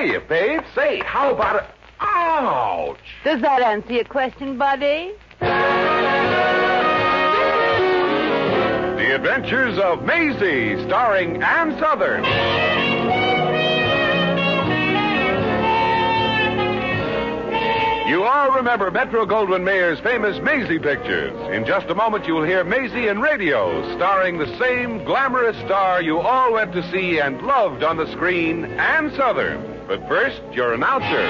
Hiya, babe. Say, how about it? Ouch! Does that answer your question, buddy? The Adventures of Maisie, starring Ann Sothern. You all remember Metro-Goldwyn-Mayer's famous Maisie pictures. In just a moment, you'll hear Maisie in radio, starring the same glamorous star you all went to see and loved on the screen, Ann Sothern. But first, your announcer.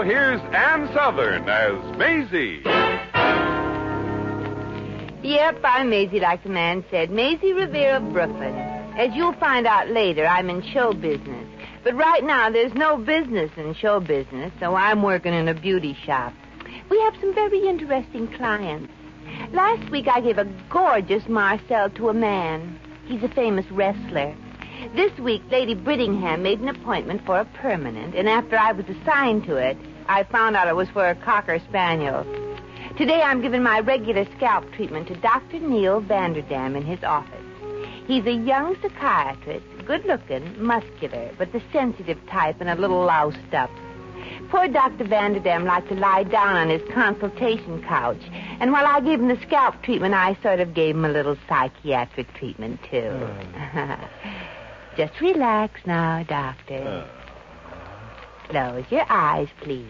Here's Ann Sothern as Maisie. Yep, I'm Maisie, like the man said. Maisie Revere of Brooklyn. As you'll find out later, I'm in show business. But right now, there's no business in show business, so I'm working in a beauty shop. We have some very interesting clients. Last week, I gave a gorgeous Marcel to a man. He's a famous wrestler. This week, Lady Brittingham made an appointment for a permanent, and after I was assigned to it, I found out it was for a Cocker Spaniel. Today, I'm giving my regular scalp treatment to Dr. Neil Vanderdam in his office. He's a young psychiatrist, good-looking, muscular, but the sensitive type and a little loused up. Poor Dr. Vanderdam liked to lie down on his consultation couch, and while I gave him the scalp treatment, I sort of gave him a little psychiatric treatment, too. Just relax now, Doctor. Close your eyes, please.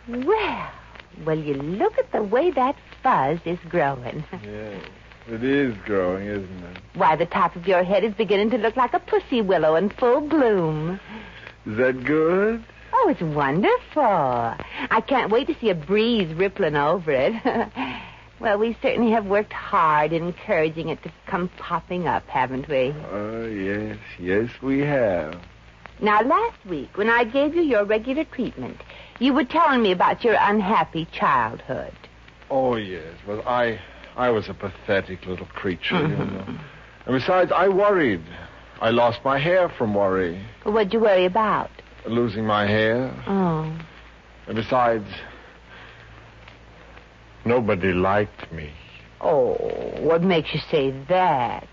Well, you look at the way that fuzz is growing. Yes, it is growing, isn't it? Why, the top of your head is beginning to look like a pussy willow in full bloom. Is that good? Oh, it's wonderful. I can't wait to see a breeze rippling over it. Well, we certainly have worked hard encouraging it to come popping up, haven't we? Yes, we have. Now, last week, when I gave you your regular treatment, you were telling me about your unhappy childhood. Oh, yes. Well, I was a pathetic little creature, you know. And besides, I worried. I lost my hair from worry. Well, what'd you worry about? Losing my hair. Oh. And besides, nobody liked me. Oh, what makes you say that?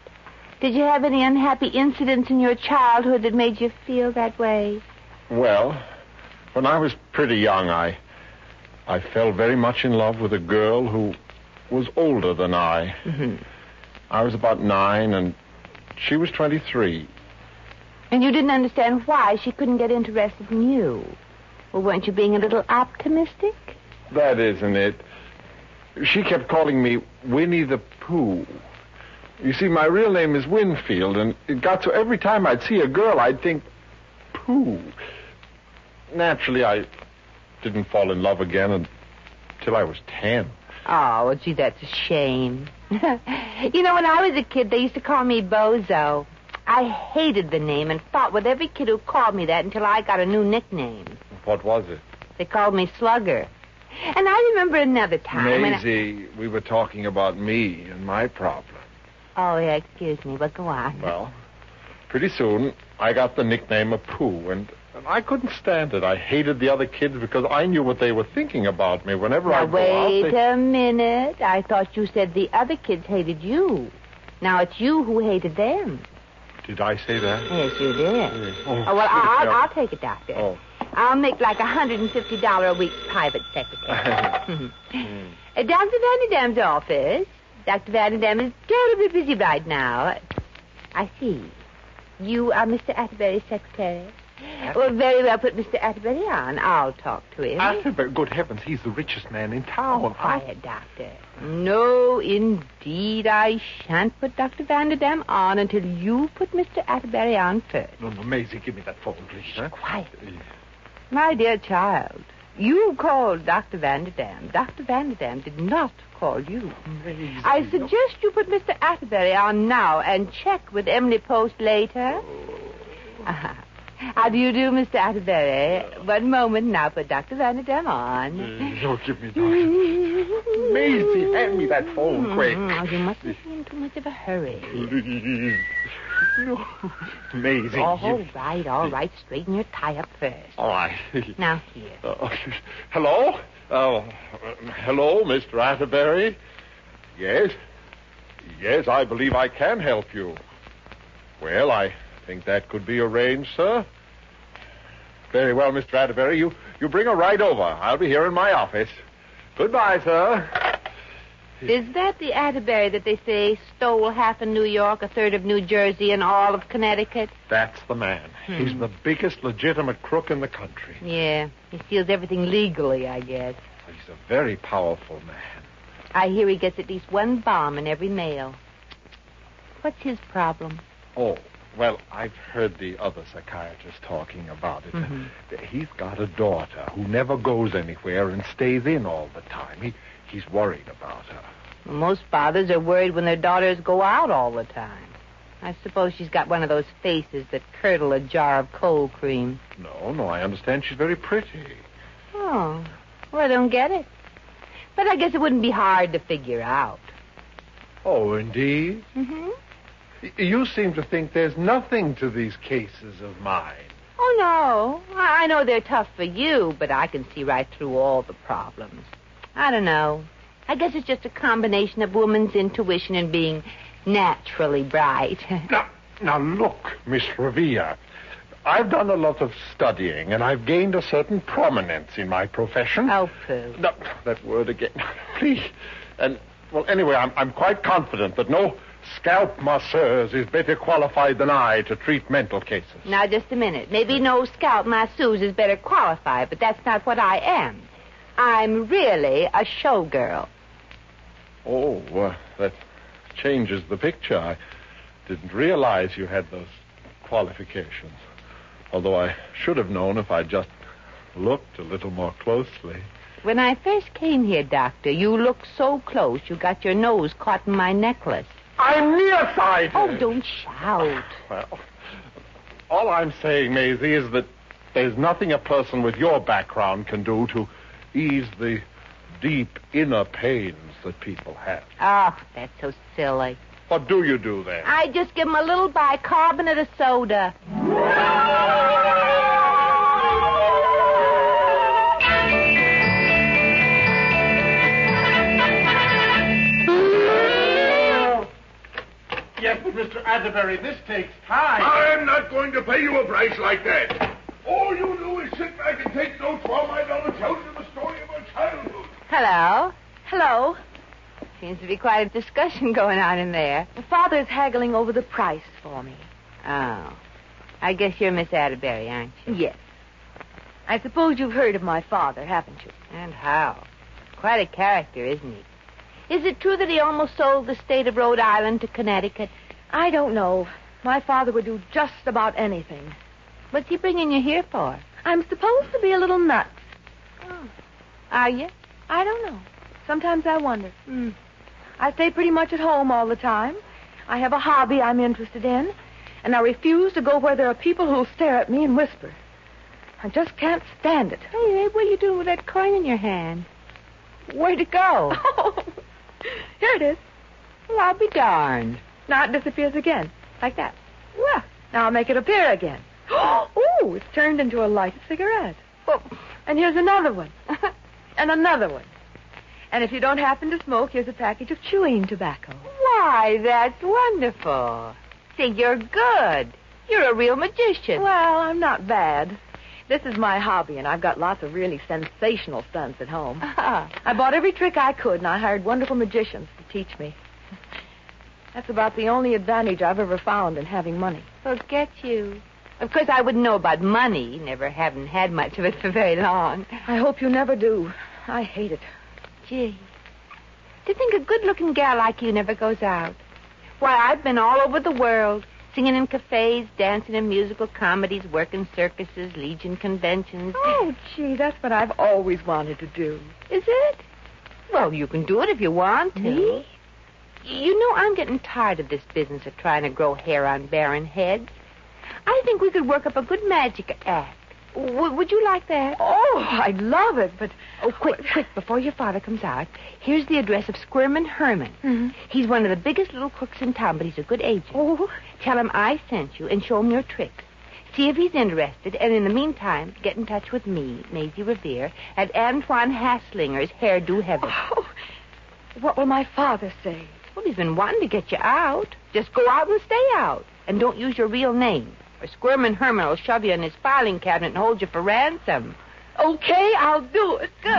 Did you have any unhappy incidents in your childhood that made you feel that way? Well, when I was pretty young, I fell very much in love with a girl who was older than I. Mm-hmm. I was about 9, and she was 23. And you didn't understand why she couldn't get interested in you? Well, weren't you being a little optimistic? That isn't it. She kept calling me Winnie the Pooh. You see, my real name is Winfield, and it got so every time I'd see a girl, I'd think, Pooh. Naturally, I didn't fall in love again until I was 10. Oh, well, gee, that's a shame. You know, when I was a kid, they used to call me Bozo. I hated the name and fought with every kid who called me that until I got a new nickname. What was it? They called me Slugger. And I remember another time Maisie, we were talking about me and my problem. Oh, yeah, excuse me, but go on. Well, pretty soon, I got the nickname of Pooh, and I couldn't stand it. I hated the other kids because I knew what they were thinking about me. Whenever I go out, wait a minute. I thought you said the other kids hated you. Now it's you who hated them. Did I say that? Yes, you did. Oh, well, I'll take it, Doctor. Oh. I'll make like $150 a week private secretary. Dr. Vanderdam's office. Dr. Vanderdam is terribly busy right now. I see. You are Mr. Atterbury's secretary? Well, very well. Put Mr. Atterbury on. I'll talk to him. Atterbury? Good heavens, he's the richest man in town. Oh, quiet, Doctor. No, indeed, I shan't put Dr. Vanderdam on until you put Mr. Atterbury on first. No, Maisie, give me that phone, please. Huh? Quiet. My dear child, you called Dr. Vanderdam. Dr. Vanderdam did not call you. Maisie. I suggest you put Mr. Atterbury on now and check with Emily Post later. How do you do, Mr. Atterbury? One moment now. Put Dr. Vanderdam on. Don't give me that. Maisie, hand me that phone quick. Oh, you mustn't be in too much of a hurry. Please. No. Maisie. All right. Straighten your tie up first. All right. Now, here. Hello? Hello, Mr. Atterbury? Yes? Yes, I believe I can help you. Well, I think that could be arranged, sir. Very well, Mr. Atterbury. You bring her right over. I'll be here in my office. Goodbye, sir. Is that the Atterbury that they say stole half of New York, a third of New Jersey, and all of Connecticut? That's the man. He's the biggest legitimate crook in the country. Yeah, he steals everything legally, I guess. He's a very powerful man. I hear he gets at least one bomb in every mail. What's his problem? Oh, well, I've heard the other psychiatrists talking about it. He's got a daughter who never goes anywhere and stays in all the time. He's worried about her. Well, most fathers are worried when their daughters go out all the time. I suppose she's got one of those faces that curdle a jar of cold cream. No, I understand she's very pretty. Oh, well, I don't get it. But I guess it wouldn't be hard to figure out. Oh, indeed? Mm-hmm. You seem to think there's nothing to these cases of mine. Oh, no. I know they're tough for you, but I can see right through all the problems. I don't know. I guess it's just a combination of woman's intuition and being naturally bright. Now look, Miss Revere. I've done a lot of studying, and I've gained a certain prominence in my profession. Oh, pooh. No, that word again. Please. And, well, anyway, I'm quite confident that no scalp masseuse is better qualified than I to treat mental cases. Now, just a minute. Maybe no scalp masseuse is better qualified, but that's not what I am. I'm really a showgirl. Oh, that changes the picture. I didn't realize you had those qualifications. Although I should have known if I'd just looked a little more closely. When I first came here, Doctor, you looked so close you got your nose caught in my necklace. I'm nearsighted. Oh, don't shout. Well, all I'm saying, Maisie, is that there's nothing a person with your background can do to ease the deep inner pains that people have. Oh, that's so silly. What do you do then? I just give them a little bicarbonate of soda. Yes, but Mr. Atterbury, this takes time. I'm not going to pay you a price like that. All you do is sit back and take notes while my daughter tells you the story of her childhood. Hello. Hello. Seems to be quite a discussion going on in there. Father's haggling over the price for me. Oh. I guess you're Miss Atterbury, aren't you? Yes. I suppose you've heard of my father, haven't you? And how? Quite a character, isn't he? Is it true that he almost sold the state of Rhode Island to Connecticut? I don't know. My father would do just about anything. What's he bringing you here for? I'm supposed to be a little nuts. Oh. Are you? I don't know. Sometimes I wonder. I stay pretty much at home all the time. I have a hobby I'm interested in, and I refuse to go where there are people who'll stare at me and whisper. I just can't stand it. Hey, what are you doing with that coin in your hand? Where'd it go? Oh, here it is. Well, I'll be darned. Now it disappears again, like that. Well, now I'll make it appear again. Oh, it's turned into a lighted cigarette. Well, and here's another one. And another one. And if you don't happen to smoke, here's a package of chewing tobacco. Why, that's wonderful. See, you're good. You're a real magician. Well, I'm not bad. This is my hobby, and I've got lots of really sensational stunts at home. I bought every trick I could, and I hired wonderful magicians to teach me. That's about the only advantage I've ever found in having money. Forget you. Of course, I wouldn't know about money. Never haven't had much of it for very long. I hope you never do. I hate it. Gee, to think a good-looking gal like you never goes out. Why, I've been all over the world, singing in cafes, dancing in musical comedies, working circuses, Legion conventions. Oh, gee, that's what I've always wanted to do. Is it? Well, you can do it if you want to. Me? You know, I'm getting tired of this business of trying to grow hair on barren heads. I think we could work up a good magic act. Would you like that? Oh, I'd love it, but... Oh, quick, before your father comes out. Here's the address of Squirmin' Herman. Mm-hmm. He's one of the biggest little crooks in town, but he's a good agent. Oh. Tell him I sent you and show him your tricks. See if he's interested, and in the meantime, get in touch with me, Maisie Revere, at Antoine Haslinger's Hairdo Heaven. Oh, what will my father say? Well, he's been wanting to get you out. Just go out and stay out, and don't use your real name. Or Squirmin' Herman will shove you in his filing cabinet and hold you for ransom. Okay, I'll do it. Good.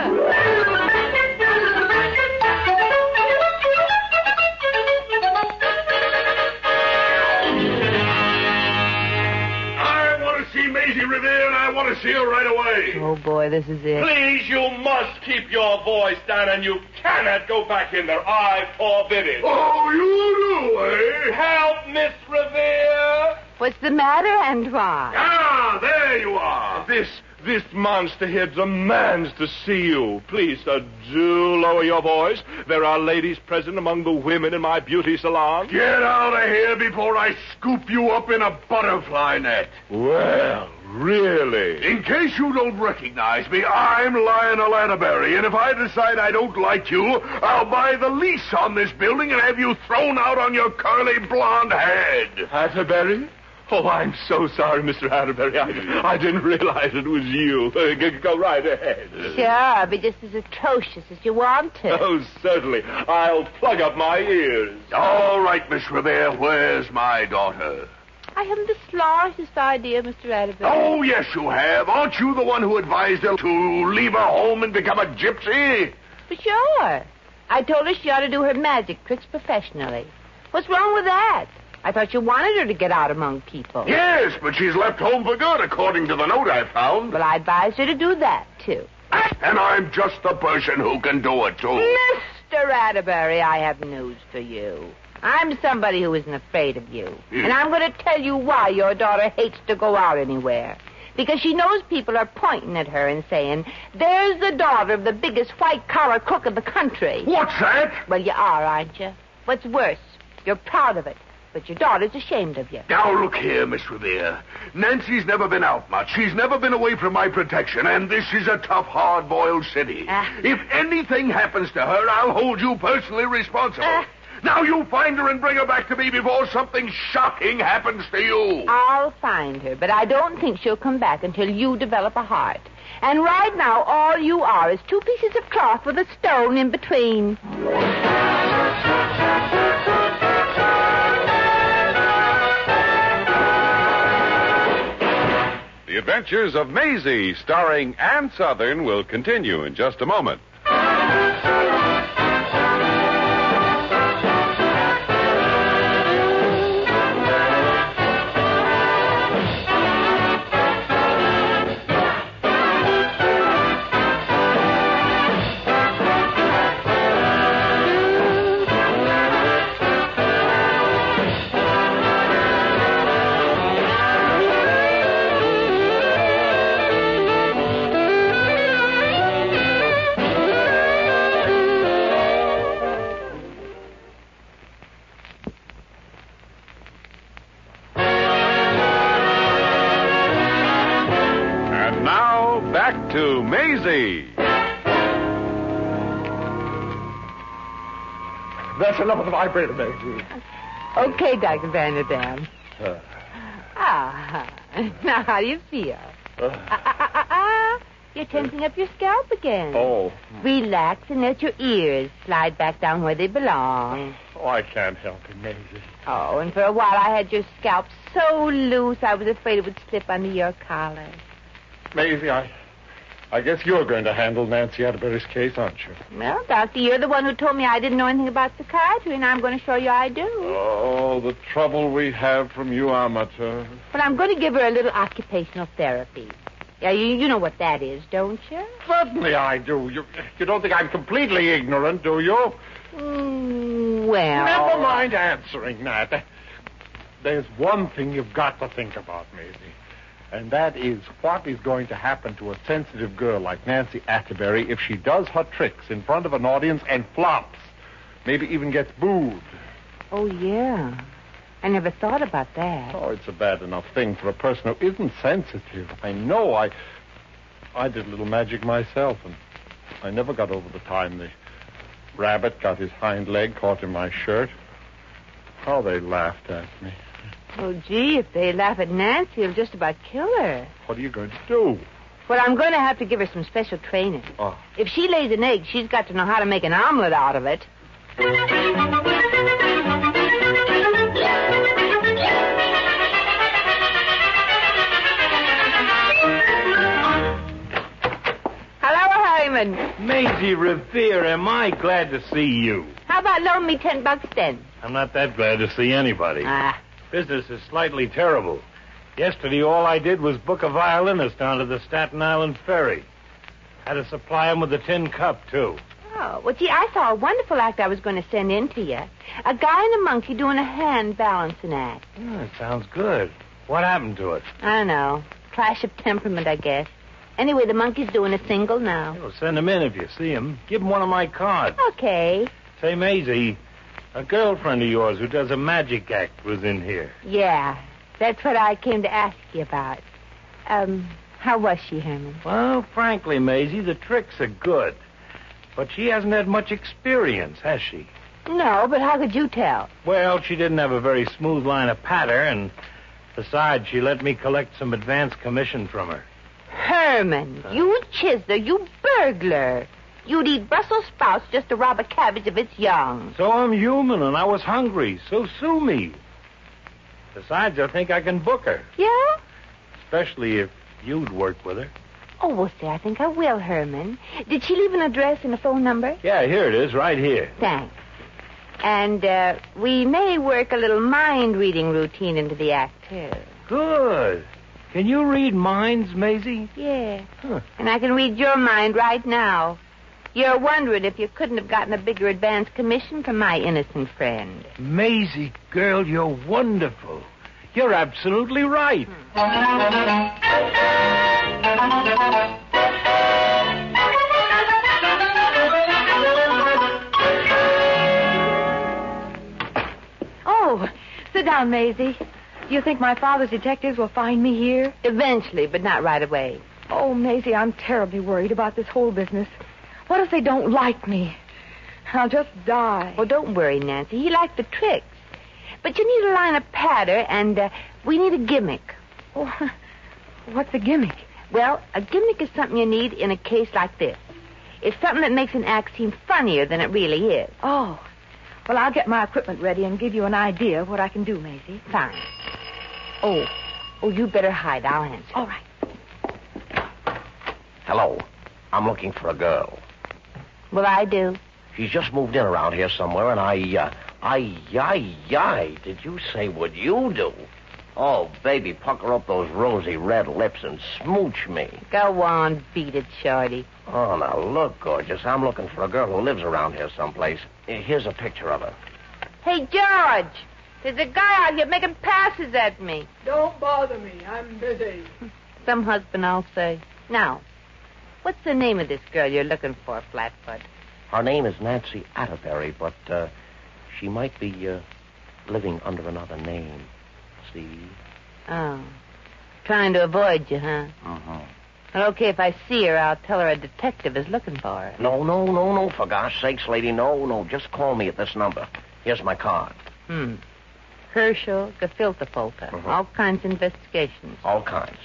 I want to see Maisie Revere, and I want to see her right away. Oh, boy, this is it. Please, you must keep your voice down, and you cannot go back in there. I forbid it. Oh, you do, eh? Help, Miss Revere. What's the matter, Antoine? Ah, there you are. This monster here demands to see you. Please, sir, do lower your voice. There are ladies present among the women in my beauty salon. Get out of here before I scoop you up in a butterfly net. Well, really? In case you don't recognize me, I'm Lionel Atterbury, and if I decide I don't like you, I'll buy the lease on this building and have you thrown out on your curly blonde head. Atterbury? Oh, I'm so sorry, Mr. Atterbury. I didn't realize it was you. Go right ahead. Sure, I'll be just as atrocious as you want to. Oh, certainly. I'll plug up my ears. All right, Miss Revere. Where's my daughter? I haven't the slightest idea, Mr. Atterbury. Oh, yes, you have. Aren't you the one who advised her to leave her home and become a gypsy? Sure. I told her she ought to do her magic tricks professionally. What's wrong with that? I thought you wanted her to get out among people. Yes, but she's left home for good, according to the note I found. Well, I advised her to do that, too. And I'm just the person who can do it, too. Mr. Atterbury, I have news for you. I'm somebody who isn't afraid of you. And I'm going to tell you why your daughter hates to go out anywhere. Because she knows people are pointing at her and saying, there's the daughter of the biggest white-collar crook of the country. What's that? Well, you are, aren't you? What's worse, you're proud of it. But your daughter's ashamed of you. Now, look here, Miss Revere. Nancy's never been out much. She's never been away from my protection, and this is a tough, hard-boiled city. If anything happens to her, I'll hold you personally responsible. Now you find her and bring her back to me before something shocking happens to you. I'll find her, but I don't think she'll come back until you develop a heart. And right now, all you are is two pieces of cloth with a stone in between. The Adventures of Maisie, starring Ann Sothern, will continue in just a moment. Back to Maisie. That's enough of the vibrator, Maisie. Okay, Dr. Vanderdaam. Now how do you feel? You're tensing up your scalp again. Oh. Relax and let your ears slide back down where they belong. Oh, I can't help it, Maisie. Oh, and for a while I had your scalp so loose I was afraid it would slip under your collar. Maisie, I guess you're going to handle Nancy Atterbury's case, aren't you? Well, Doctor, you're the one who told me I didn't know anything about psychiatry, and I'm going to show you I do. Oh, the trouble we have from you amateurs. But I'm going to give her a little occupational therapy. Yeah, you know what that is, don't you? Certainly I do. You don't think I'm completely ignorant, do you? Well... Never mind answering that. There's one thing you've got to think about, Maisie. And that is what is going to happen to a sensitive girl like Nancy Atterbury if she does her tricks in front of an audience and flops. Maybe even gets booed. Oh, yeah. I never thought about that. Oh, it's a bad enough thing for a person who isn't sensitive. I know. I did a little magic myself, and I never got over the time the rabbit got his hind leg caught in my shirt. How they laughed at me. Oh, gee, if they laugh at Nancy, it'll just about kill her. What are you going to do? Well, I'm going to have to give her some special training. Oh. If she lays an egg, she's got to know how to make an omelet out of it. Hello, Hyman. Maisie Revere, am I glad to see you? How about loan me $10 then? I'm not that glad to see anybody. Business is slightly terrible. Yesterday, all I did was book a violinist down to the Staten Island ferry. Had to supply him with a tin cup, too. Oh, well, gee, I saw a wonderful act I was going to send in to you. A guy and a monkey doing a hand balancing act. Oh, it sounds good. What happened to it? I don't know. Clash of temperament, I guess. Anyway, the monkey's doing a single now. Well, send him in if you see him. Give him one of my cards. Okay. Say, Maisie, a girlfriend of yours who does a magic act was in here. Yeah, that's what I came to ask you about. How was she, Herman? Well, frankly, Maisie, the tricks are good. But she hasn't had much experience, has she? No, but how could you tell? Well, she didn't have a very smooth line of patter, and besides, she let me collect some advance commission from her. Herman, you chiseler, you burglar. You'd eat Brussels sprouts just to rob a cabbage of its young. So I'm human, and I was hungry, so sue me. Besides, I think I can book her. Yeah? Especially if you'd work with her. Oh, well, say, I think I will, Herman. Did she leave an address and a phone number? Yeah, here it is, right here. Thanks. And we may work a little mind-reading routine into the act, too. Good. Can you read minds, Maisie? Yeah. Huh. And I can read your mind right now. You're wondering if you couldn't have gotten a bigger advance commission from my innocent friend. Maisie, girl, you're wonderful. You're absolutely right. Oh, sit down, Maisie. Do you think my father's detectives will find me here? Eventually, but not right away. Oh, Maisie, I'm terribly worried about this whole business. What if they don't like me? I'll just die. Well, don't worry, Nancy. He liked the tricks. But you need a line of patter, and we need a gimmick. Oh, what's a gimmick? Well, a gimmick is something you need in a case like this. It's something that makes an act seem funnier than it really is. Oh. Well, I'll get my equipment ready and give you an idea of what I can do, Maisie. Fine. Oh, you better hide. I'll answer. All right. Hello. I'm looking for a girl. Well, I do. She's just moved in around here somewhere, and did you say what you do? Oh, baby, pucker up those rosy red lips and smooch me. Go on, beat it, Shorty. Oh, now, look, gorgeous. I'm looking for a girl who lives around here someplace. Here's a picture of her. Hey, George, there's a guy out here making passes at me. Don't bother me. I'm busy. Some husband, I'll say. Now, what's the name of this girl you're looking for, Flatfoot? Her name is Nancy Atterbury, but she might be living under another name. See? Oh. Trying to avoid you, huh? Mm-hmm. Well, okay, if I see her, I'll tell her a detective is looking for her. No. For gosh sakes, lady, no. Just call me at this number. Here's my card. Herschel, Gefilterfolter. Mm-hmm. All kinds of investigations. All kinds.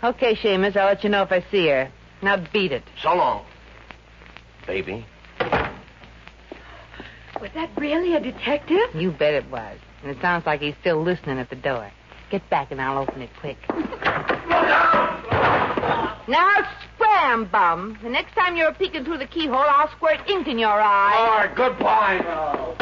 Okay, Seamus, I'll let you know if I see her. Now beat it. So long. Baby. Was that really a detective? You bet it was. And it sounds like he's still listening at the door. Get back and I'll open it quick. Now spread damn, bum. The next time you're peeking through the keyhole, I'll squirt ink in your eye. All right, goodbye now.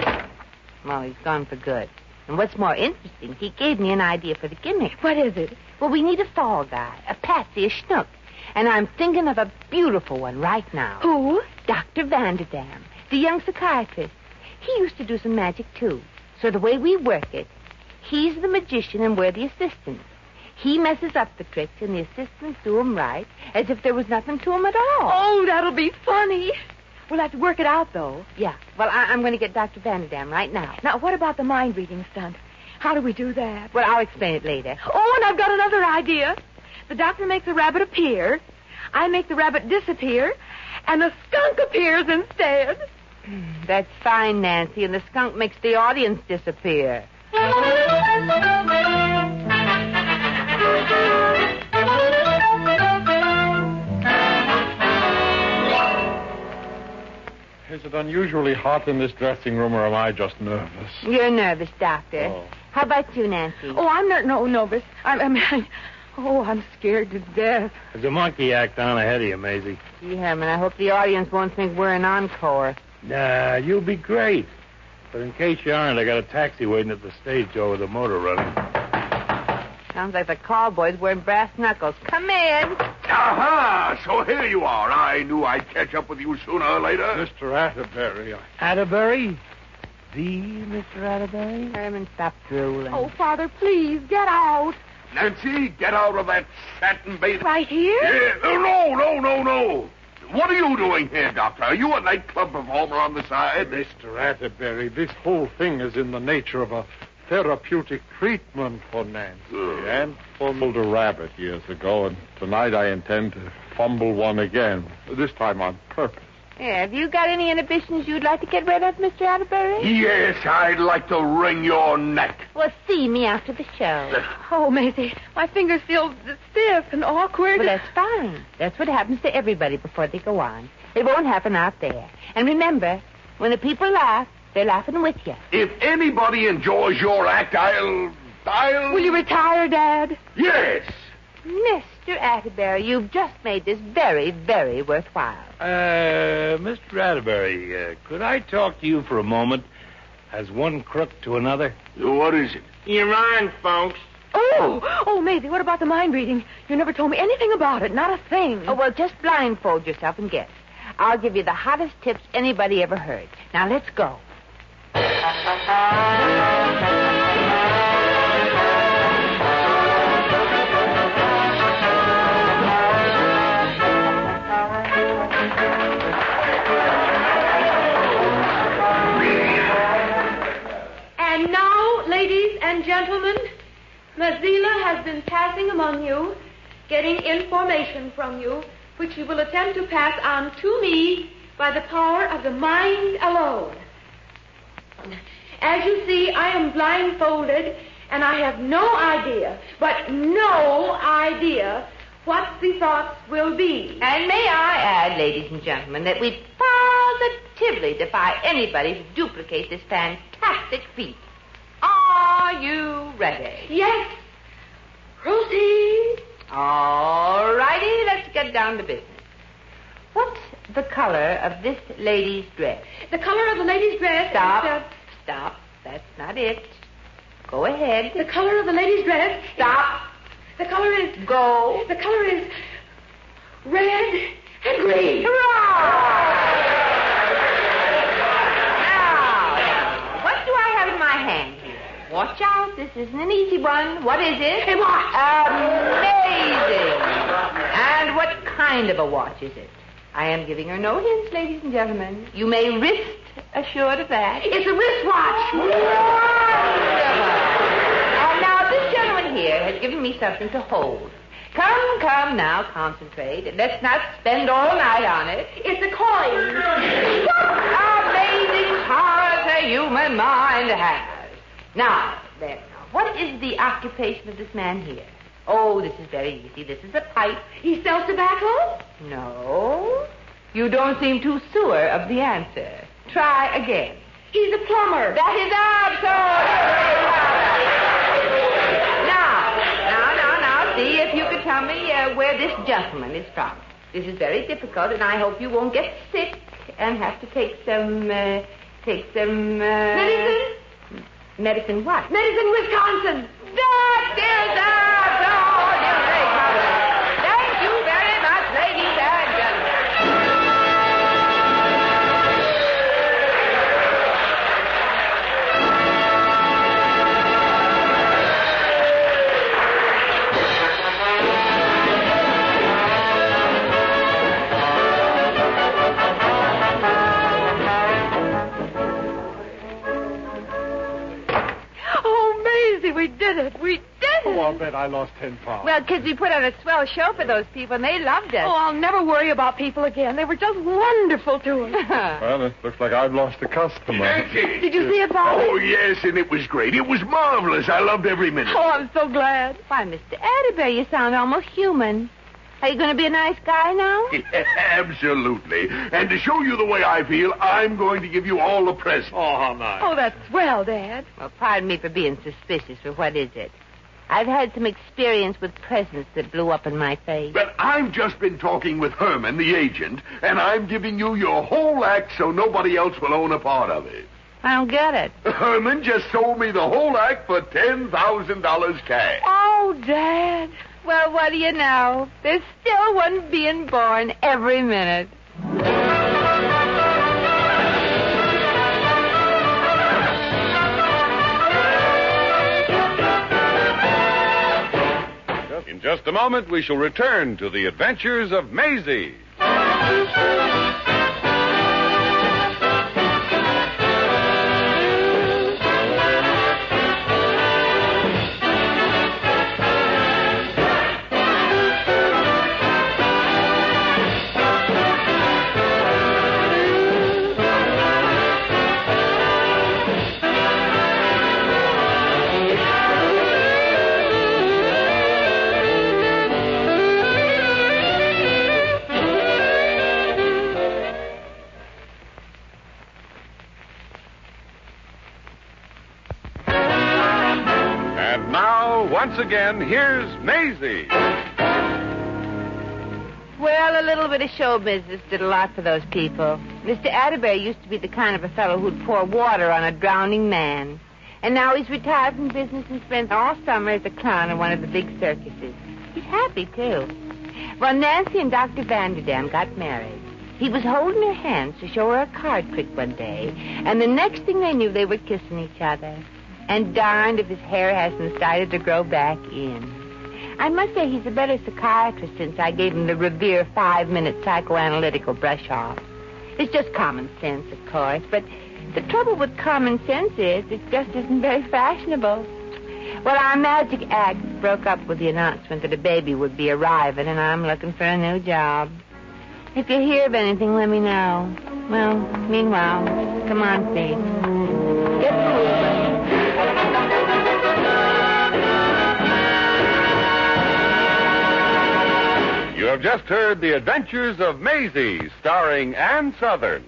Well, he's gone for good. And what's more interesting, he gave me an idea for the gimmick. What is it? Well, we need a fall guy, a patsy, a schnook. And I'm thinking of a beautiful one right now. Who? Dr. Vanderdam, the young psychiatrist. He used to do some magic, too. So the way we work it, he's the magician and we're the assistants. He messes up the tricks and the assistants do them right, as if there was nothing to them at all. Oh, that'll be funny. We'll have to work it out, though. Yeah. Well, I'm going to get Dr. Vanderdam right now. Now, what about the mind-reading stunt? How do we do that? Well, I'll explain it later. Oh, and I've got another idea. The doctor makes a rabbit appear, I make the rabbit disappear, and a skunk appears instead. That's fine, Nancy, and the skunk makes the audience disappear. Is it unusually hot in this dressing room, or am I just nervous? You're nervous, Doctor. Oh. How about you, Nancy? Oh, I'm no nervous. I'm scared to death. There's a monkey act on ahead of you, Maisie. Gee, Herman, I hope the audience won't think we're an encore. Nah, you'll be great. But in case you aren't, I got a taxi waiting at the stage door with a motor running. Sounds like the cowboys wearing brass knuckles. Come in. Aha! So here you are. I knew I'd catch up with you sooner or later. Mr. Atterbury, Atterbury? The Mr. Atterbury? Herman, stop drooling. Oh, Father, please, get out. Nancy, get out of that satin bathing... Right here? Yeah. No. What are you doing here, Doctor? Are you a nightclub performer on the side? Mr. Atterbury, this whole thing is in the nature of a therapeutic treatment for Nancy. Aunt fumbled a rabbit years ago, and tonight I intend to fumble one again, this time on purpose. Yeah, have you got any inhibitions you'd like to get rid of, Mr. Atterbury? Yes, I'd like to wring your neck. Well, see me after the show. Oh, Maisie, my fingers feel stiff and awkward. Well, that's fine. That's what happens to everybody before they go on. It won't happen out there. And remember, when the people laugh, they're laughing with you. If anybody enjoys your act, I'll... Will you retire, Dad? Yes. Mr. Atterbury, you've just made this very, very worthwhile. Mr. Atterbury, could I talk to you for a moment as one crook to another? What is it? You're on, folks. Oh, Maisie, what about the mind reading? You never told me anything about it, not a thing. Oh, well, just blindfold yourself and guess. I'll give you the hottest tips anybody ever heard. Now, let's go. And now, ladies and gentlemen, Mazila has been passing among you, getting information from you, which she will attempt to pass on to me by the power of the mind alone. As you see, I am blindfolded, and I have no idea, but no idea, what the thoughts will be. And may I add, ladies and gentlemen, that we positively defy anybody to duplicate this fantastic feat. Are you ready? Yes. Proceed. All righty, let's get down to business. What's the color of this lady's dress? The color of the lady's dress Stop. That's not it. Go ahead. The color of the lady's dress. Stop. The color is... Go. The color is red and green. Hurrah! Now, what do I have in my hand here? Watch out. This isn't an easy one. What is it? A watch. Amazing. And what kind of a watch is it? I am giving her no hints, ladies and gentlemen. You may rest assured of that. It's a wristwatch. Wonderful. And now this gentleman here has given me something to hold. Come now, concentrate. Let's not spend all night on it. It's a coin. What amazing powers a human mind has. Now, what is the occupation of this man here? Oh, this is very easy. This is a pipe. He sells tobacco? No. You don't seem too sure of the answer. Try again. He's a plumber. That is absolutely right. Now, see if you could tell me where this gentleman is from. This is very difficult, and I hope you won't get sick and have to take some Medicine? Medicine what? Medicine, Wisconsin. That is our Lord, you're very kind. Thank you very much, ladies and gentlemen. We did it. We did it. Oh, I'll bet I lost 10 pounds. Well, kids, we put on a swell show for those people, and they loved us. Oh, I'll never worry about people again. They were just wonderful to us. Well, it looks like I've lost a customer. Did you see it, Father? Oh, yes, and it was great. It was marvelous. I loved every minute. Oh, I'm so glad. Why, Mr. Atterbury, you sound almost human. Are you going to be a nice guy now? Absolutely. And to show you the way I feel, I'm going to give you all a present. Oh, how nice. Oh, that's swell, Dad. Well, pardon me for being suspicious, but what is it? I've had some experience with presents that blew up in my face. But I've just been talking with Herman, the agent, and I'm giving you your whole act so nobody else will own a part of it. I don't get it. Herman just sold me the whole act for $10,000 cash. Oh, Dad. Well, what do you know? There's still one being born every minute. In just a moment, we shall return to the Adventures of Maisie. Once again, here's Maisie. Well, a little bit of show business did a lot for those people. Mr. Atterbury used to be the kind of a fellow who'd pour water on a drowning man. And now he's retired from business and spends all summer as a clown in one of the big circuses. He's happy, too. Well, Nancy and Dr. Vanderdam got married. He was holding her hands to show her a card trick one day, and the next thing they knew, they were kissing each other. And darned if his hair hasn't started to grow back in. I must say he's a better psychiatrist since I gave him the Revere 5-minute psychoanalytical brush-off. It's just common sense, of course, but the trouble with common sense is it just isn't very fashionable. Well, our magic act broke up with the announcement that a baby would be arriving, and I'm looking for a new job. If you hear of anything, let me know. Well, meanwhile, come on, please. Get moving. You have just heard The Adventures of Maisie, starring Ann Sothern.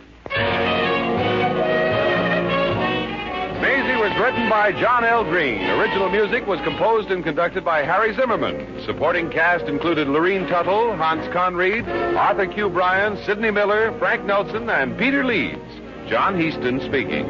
Maisie was written by John L. Green. Original music was composed and conducted by Harry Zimmerman. Supporting cast included Lurene Tuttle, Hans Conreid, Arthur Q. Bryan, Sidney Miller, Frank Nelson, and Peter Leeds. John Easton speaking.